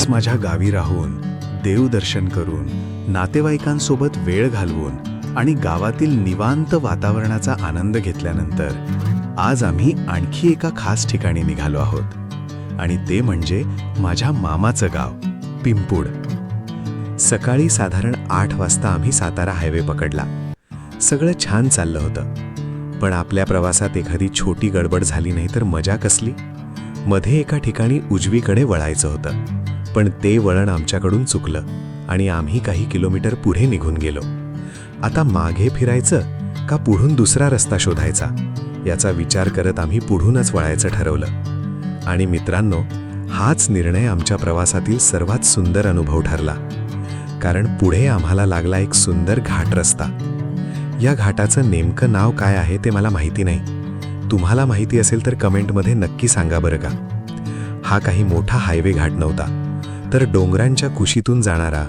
दिवस माझ्या गावी राहून, देवदर्शन करून, नातेवाईकांसोबत वेळ घालवून आणि गावातील निवांत वातावरणाचा आनंद घेतल्यानंतर आज आम्ही आणखी एका खास ठिकाणी निघालो आहोत आणि ते म्हणजे माझ्या मामाचं गाव पिंपूड. सकाळी साधारण 8 वाजता आम्ही सातारा हायवे पकडला. सगळं छान चाललं होतं, पण आपल्या प्रवासात एखादी छोटी गडबड झाली नाही तर मजा कसली. मध्ये एका ठिकाणी उजवीकडे वळायचं होतं, पण ते वळण आमच्याकडून चुकलं आणि आम्ही काही किलोमीटर पुढे निघून गेलो. आता मागे फिरायचं का पुढून दुसरा रस्ता शोधायचा याचा विचार करत आम्ही पुढूनच वळायचं ठरवलं. आणि मित्रांनो, हाच निर्णय आमच्या प्रवासातील सर्वात सुंदर अनुभव ठरला, कारण पुढे आम्हाला लागला एक सुंदर घाट रस्ता. या घाटाचं नेमकं नाव काय आहे ते मला माहिती नाही. तुम्हाला माहिती असेल तर कमेंटमध्ये नक्की सांगा बरं का. हा काही मोठा हायवे घाट नव्हता, तर डोंगरांच्या कुशीतून जाणारा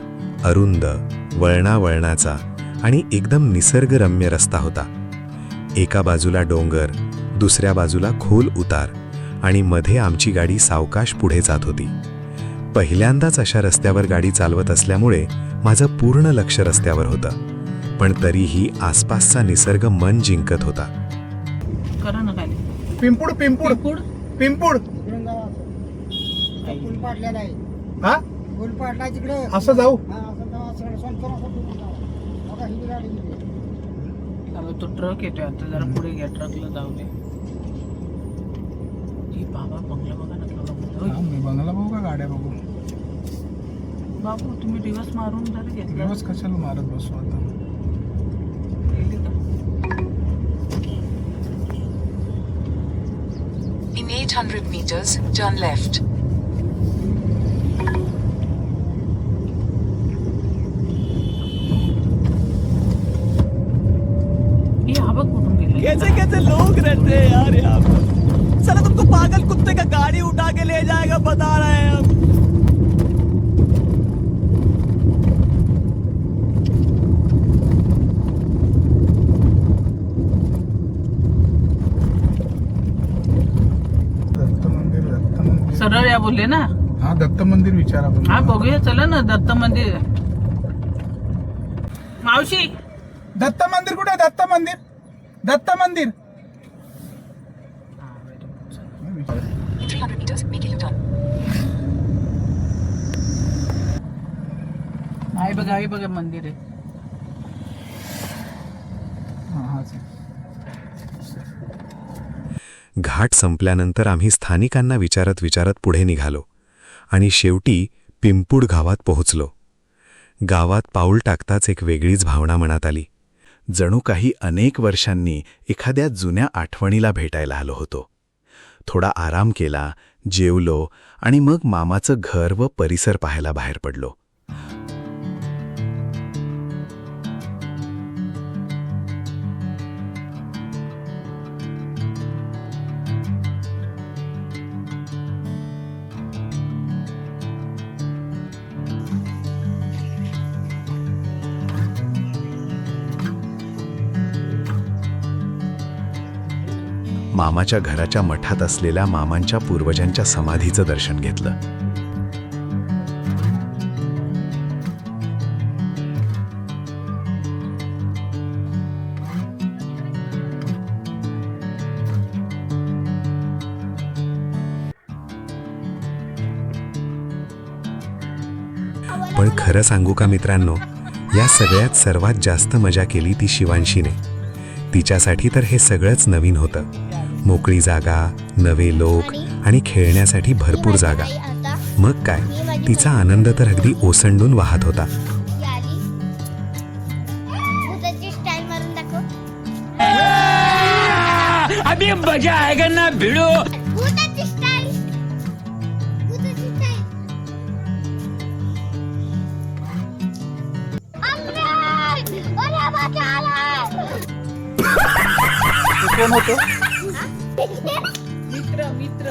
अरुंद, वळणावळणाचा आणि एकदम निसर्गरम्य रस्ता होता. एका बाजूला डोंगर, दुसऱ्या बाजूला खोल उतार आणि मध्ये आमची गाडी सावकाश पुढे जात होती. पहिल्यांदाच अशा रस्त्यावर गाडी चालवत असल्यामुळे माझं पूर्ण लक्ष रस्त्यावर होतं, पण तरीही आसपासचा निसर्ग मन जिंकत होता. पिंपूड पिंपूड पिंपूड हा असं जाऊ. तो ट्रक येतोय आता, जरा पुढे घ्या, ट्रकला जाऊ दे. बाबा बंगला बघा ना. मी बंगला बघू का गाड्या बघू? बाबू तुम्ही दिवस मारून जरी घेतला. दिवस कशाला मारत बसू आता. In 800 meters, turn left. कैसे कैसे लोग रहते हैं यार यहाँ पर. साला तुमको पागल कुत्ते का गाड़ी उठा के ले जाएगा बता रहे हैं हम. सरळ या बोलले ना. हा दत्त मंदिर विचारा. हा बघूया, चला ना दत्त मंदिर. मावशी दत्त मंदिर कुठे? दत्त मंदिर, दत्त मंदिर. 300 meters, make a U-turn. आई बघा मंदिर आहे. घाट संपल्यानंतर आम्ही स्थानिकांना विचारत पुढे निघालो आणि शेवटी पिंपूड गावात पोहोचलो. गावात पाऊल टाकताच एक वेगळीच भावना मनात आली. जणू काही अनेक वर्षांनी एखाद्या जुन्या आठवणीला भेटायला आलो होतो. थोडा आराम केला, जेवलो आणि मग मामाचं घर व परिसर पाहायला बाहेर पडलो. मामाच्या घराच्या मठात असलेल्या मामांच्या पूर्वजांच्या समाधीचं दर्शन घेतलं. पण खरं सांगू का मित्रांनो, या सगळ्यात सर्वात जास्त मजा केली ती शिवांशीने. तिच्यासाठी तर हे सगळंच नवीन होतं. मोकळी जागा, नवे लोक आणि खेळण्यासाठी भरपूर जागा. मग काय, तिचा आनंद तर अगदी ओसंडून वाहत होता. अभी मजा आएगा ना भिड़ो. कोण होतो? मित्र.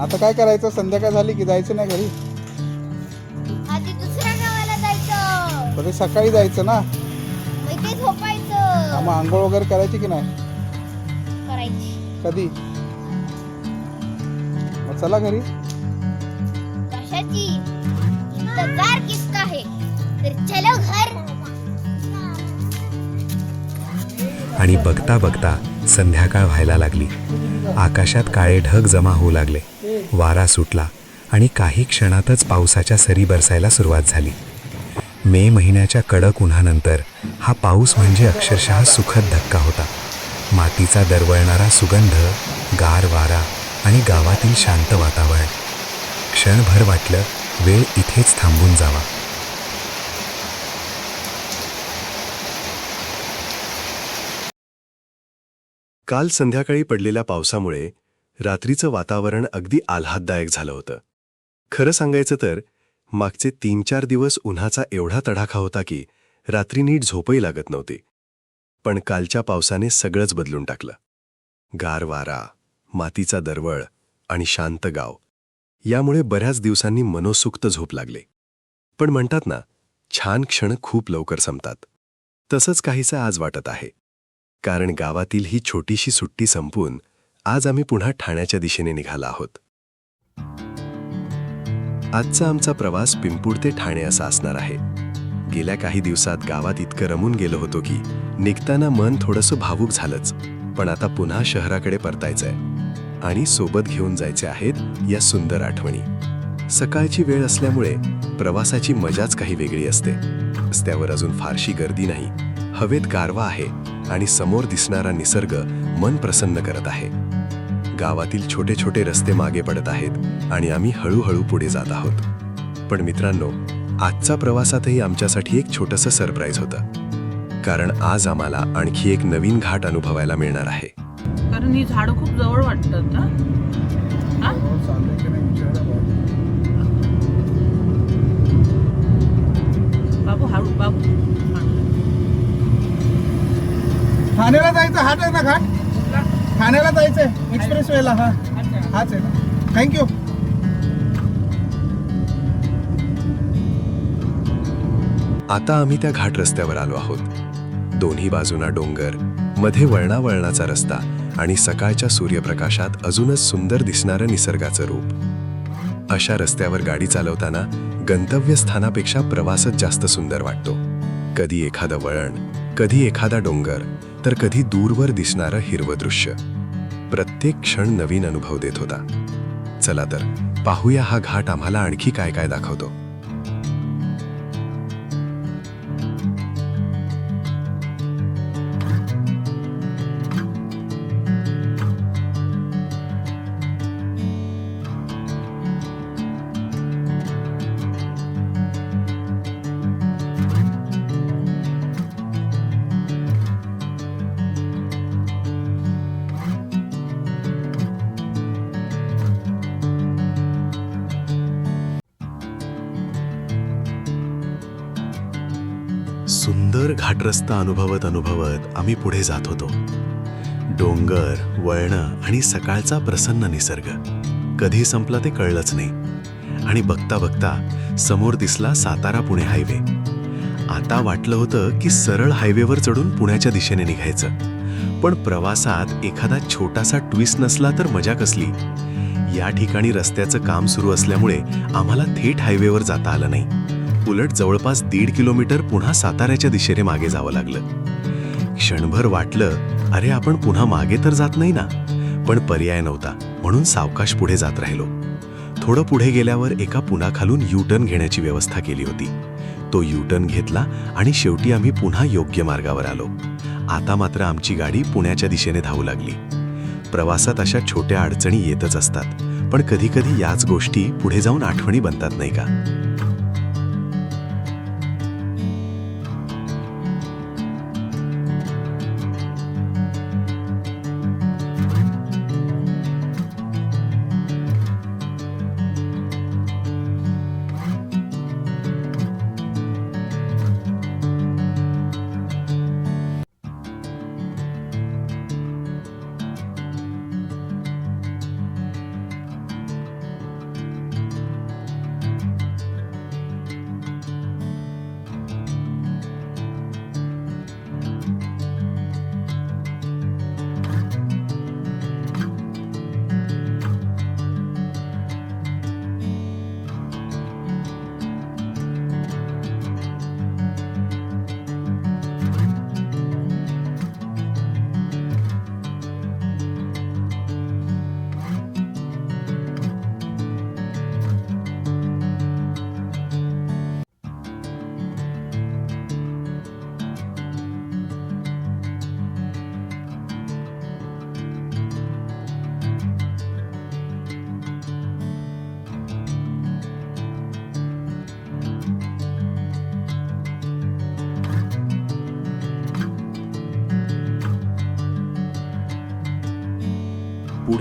आता काय करायचं? संध्याकाळ झाली की जायचं नाही घरी? आधी दुसऱ्या गावाला जायचं. तरी सकाळी जायचं ना. मग ते झोपायचं. मग आंघोळ वगैरे करायची की नाही? करायची. कधी? मग चला घरी. आणि बघता बघता संध्याकाळ व्हायला लागली. आकाशात काळे ढग जमा होऊ लागले. वारा सुटला आणि काही क्षणातच पावसाच्या सरी बरसायला सुरुवात झाली. मे महिन्याच्या कडक उन्हानंतर हा पाऊस म्हणजे अक्षरशः सुखद धक्का होता. मातीचा दरवळणारा सुगंध, गार वारा आणि गावातील शांत वातावरण. क्षणभर वाटलं वेळ इथेच थांबून जावा. काल संध्याकाळी पडलेल्या पावसामुळे रात्रीचं वातावरण अगदी आल्हाददायक झालं होतं. खरं सांगायचं तर मागचे 3-4 दिवस उन्हाचा एवढा तडाखा होता की रात्री नीट झोपही लागत नव्हती. पण कालच्या पावसाने सगळंच बदलून टाकलं. गार वारा, मातीचा दरवळ आणि शांत गाव यामुळे बऱ्याच दिवसांनी मनोसुक्त झोप लागले. पण म्हणतात ना, छान क्षण खूप लवकर संपतात. तसंच काहीसं आज वाटत आहे. कारण गावातील ही छोटीशी सुट्टी संपून आज आम्ही पुन्हा ठाण्याच्या दिशेने निघाला आहोत. आजचा आमचा प्रवास पिंपूड ते ठाणे असा असणार आहे. गेल्या काही दिवसात गावात इतकं रमून गेलो होतो की निघताना मन थोडंसं भावूक झालंच. पण आता पुन्हा शहराकडे परतायचंय आणि सोबत घेऊन जायचे आहेत या सुंदर आठवणी. सकाळची वेळ असल्यामुळे प्रवासाची मजाच काही वेगळी असते. रस्त्यावर अजून फारशी गर्दी नाही. हवेत गारवा आहे आणि समोर दिसणारा निसर्ग मन प्रसन्न करत आहे. गावातील छोटे छोटे रस्ते मागे पडत आहेत आणि आम्ही हळूहळू पुढे जात आहोत. पण मित्रांनो, आजचा प्रवासातही आमच्यासाठी एक छोटंसं सरप्राईज होतं. कारण आज आम्हाला आणखी एक नवीन घाट अनुभवायला मिळणार आहे. कारण ही झाडं खूप जवळ वाटतात ना. हा? बाबू हळू बाबू. ठाण्याला जायचं हाच आहे ना घाट? ठाण्याला जायचंय एक्सप्रेस वेला. हा हाच आहे ना. थँक्यू. आता आम्ही त्या घाट रस्त्यावर आलो आहोत. दोन्ही बाजूना डोंगर, मध्ये वळणावळणाचा रस्ता आणि सकाळच्या सूर्यप्रकाशात अजूनच सुंदर दिसणारं निसर्गाचं रूप. अशा रस्त्यावर गाडी चालवताना गंतव्यस्थानापेक्षा प्रवासच जास्त सुंदर वाटतो. कधी एखादं वळण, कधी एखादा डोंगर, तर कधी दूरवर दिसणारं हिरवं दृश्य. प्रत्येक क्षण नवीन अनुभव देत होता. चला तर पाहूया हा घाट आम्हाला आणखी काय काय दाखवतो. सुंदर घाटरस्ता अनुभवत आम्ही पुढे जात होतो. डोंगर, वळणं आणि सकाळचा प्रसन्न निसर्ग कधी संपला ते कळलंच नाही. आणि बघता बघता समोर दिसला सातारा-पुणे हायवे. आता वाटलं होतं की सरळ हायवेवर चढून पुण्याच्या दिशेने निघायचं. पण प्रवासात एखादा छोटासा ट्विस्ट नसला तर मजा कसली. या ठिकाणी रस्त्याचं काम सुरू असल्यामुळे आम्हाला थेट हायवेवर जाता आलं नाही. उलट जवळपास 1.5 किलोमीटर पुन्हा साताऱ्याच्या दिशेने मागे जावं लागलं. क्षणभर वाटलं, अरे आपण पुन्हा मागे तर जात नाही ना. पण पर्याय नव्हता म्हणून सावकाश पुढे जात राहिलो. थोडं पुढे गेल्यावर एका पुलाखालून यू-टर्न घेण्याची व्यवस्था केली होती. तो यू-टर्न घेतला आणि शेवटी आम्ही पुन्हा योग्य मार्गावर आलो. आता मात्र आमची गाडी पुण्याच्या दिशेने धावू लागली. प्रवासात अशा छोट्या अडचणी येतच असतात, पण कधीकधी याच गोष्टी पुढे जाऊन आठवणी बनतात, नाही का?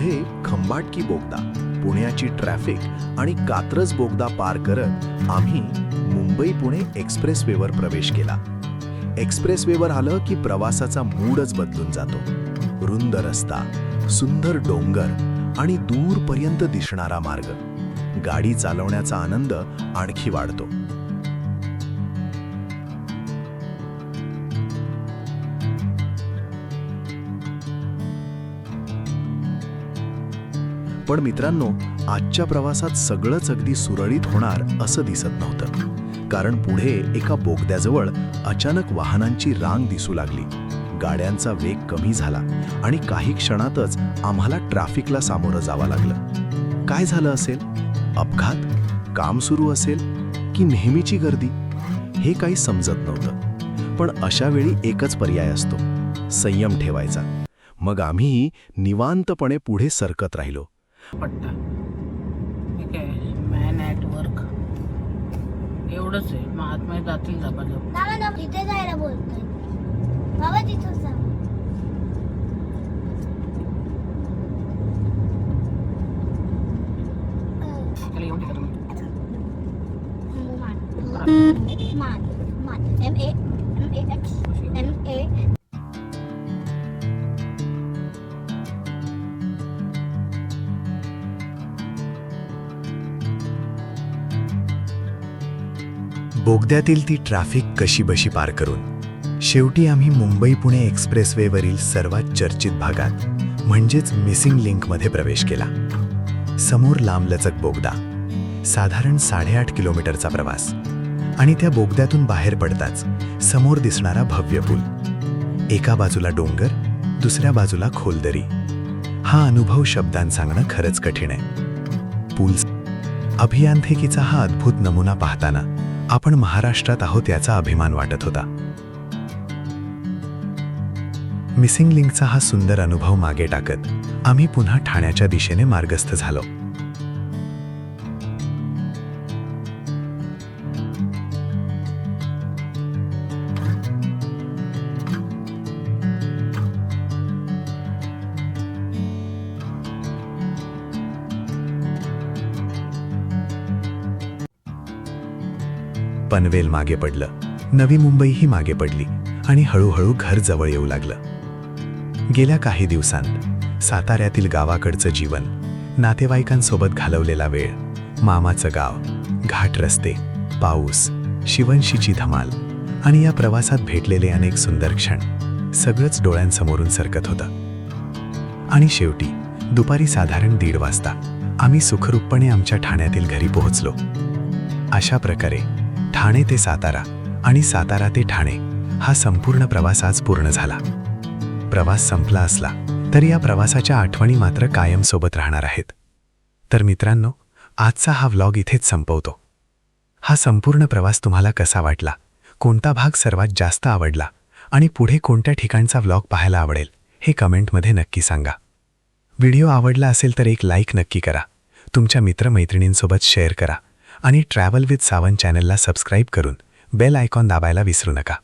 पुढे खंबाटकी बोगदा, पुण्याची ट्रॅफिक आणि कात्रज बोगदा पार करत आम्ही मुंबई पुणे एक्सप्रेसवेवर प्रवेश केला. एक्सप्रेसवेवर आलं की प्रवासाचा मूडच बदलून जातो. रुंद रस्ता, सुंदर डोंगर आणि दूरपर्यंत दिसणारा मार्ग. गाडी चालवण्याचा आनंद आणखी वाढतो. पण मित्रांनो, आजच्या प्रवासात सगळंच अगदी सुरळीत होणार असं दिसत नव्हतं. कारण पुढे एका बोगद्याजवळ अचानक वाहनांची रांग दिसू लागली. गाड्यांचा वेग कमी झाला आणि काही क्षणातच आम्हाला ट्रॅफिकला सामोरं जावं लागलं. काय झालं असेल? अपघात, काम सुरू असेल की नेहमीची गर्दी? हे काही समजत नव्हतं. पण अशा वेळी एकच पर्याय असतो, संयम ठेवायचा. मग आम्ही निवांतपणे पुढे सरकत राहिलो. पट्टा ठीक आहे, मॅन ॲट वर्क एवढंच आहे. मग आतमध्ये जातील झपाझप. बाबा ना तिथे जायला बोलतोय. बाबा तिथं जा. त्याला येऊन ठेवा तुम्ही. MAX. बोगद्यातील ती ट्रॅफिक कशीबशी पार करून शेवटी आम्ही मुंबई पुणे एक्सप्रेसवेवरील सर्वात चर्चित भागात म्हणजेच मिसिंग लिंकमध्ये प्रवेश केला. समोर लांबलचक बोगदा, साधारण 8.5 किलोमीटरचा प्रवास आणि त्या बोगद्यातून बाहेर पडताच समोर दिसणारा भव्य पूल. एका बाजूला डोंगर, दुसऱ्या बाजूला खोलदरी. हा अनुभव शब्दांत सांगणं खरंच कठीण आहे. पूल अभियांत्रिकीचा हा अद्भुत नमुना पाहताना आपण महाराष्ट्रात आहोत याचा अभिमान वाटत होता. मिसिंग लिंकचा हा सुंदर अनुभव मागे टाकत आम्ही पुन्हा ठाण्याच्या दिशेने मार्गस्थ झालो. पनवेल मागे पडलं, नवी मुंबईही मागे पडली आणि हळूहळू घर जवळ येऊ लागलं. गेल्या काही दिवसांत साताऱ्यातील गावाकडचं जीवन, नातेवाईकांसोबत घालवलेला वेळ, मामाचं गाव, घाट रस्ते, पाऊस, शिवंशीची धमाल आणि या प्रवासात भेटलेले अनेक सुंदर क्षण सगळंच डोळ्यांसमोरून सरकत होतं. आणि शेवटी दुपारी साधारण 1:30 वाजता आम्ही सुखरूपपणे आमच्या ठाण्यातील घरी पोहोचलो. अशा प्रकारे ठाणे ते सातारा आणि सातारा ते ठाणे हा संपूर्ण प्रवास आज पूर्ण झाला. प्रवास संपला असला तरी या प्रवासाच्या आठवणी मात्र कायम सोबत राहणार आहेत. तर मित्रांनो, आजचा हा व्लॉग इथेच संपवतो. हा संपूर्ण प्रवास तुम्हाला कसा वाटला, कोणता भाग सर्वात जास्त आवडला आणि पुढे कोणत्या ठिकाणचा व्लॉग पाहायला आवडेल हे कमेंटमध्ये नक्की सांगा. व्हिडिओ आवडला असेल तर एक लाईक नक्की करा, तुमच्या मित्रमैत्रिणींसोबत शेअर करा आणि ट्रॅव्हल विथ सावंत चॅनलला सबस्क्राईब करून बेल आयकॉन दाबायला विसरू नका.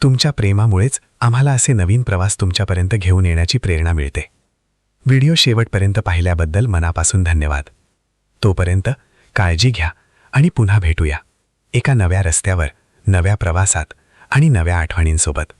तुमच्या प्रेमामुळेच आम्हाला असे नवीन प्रवास तुमच्यापर्यंत घेऊन येण्याची प्रेरणा मिळते. व्हिडिओ शेवटपर्यंत पाहिल्याबद्दल मनापासून धन्यवाद. तोपर्यंत काळजी घ्या आणि पुन्हा भेटूया एका नव्या रस्त्यावर, नव्या प्रवासात आणि नव्या आठवणींसोबत.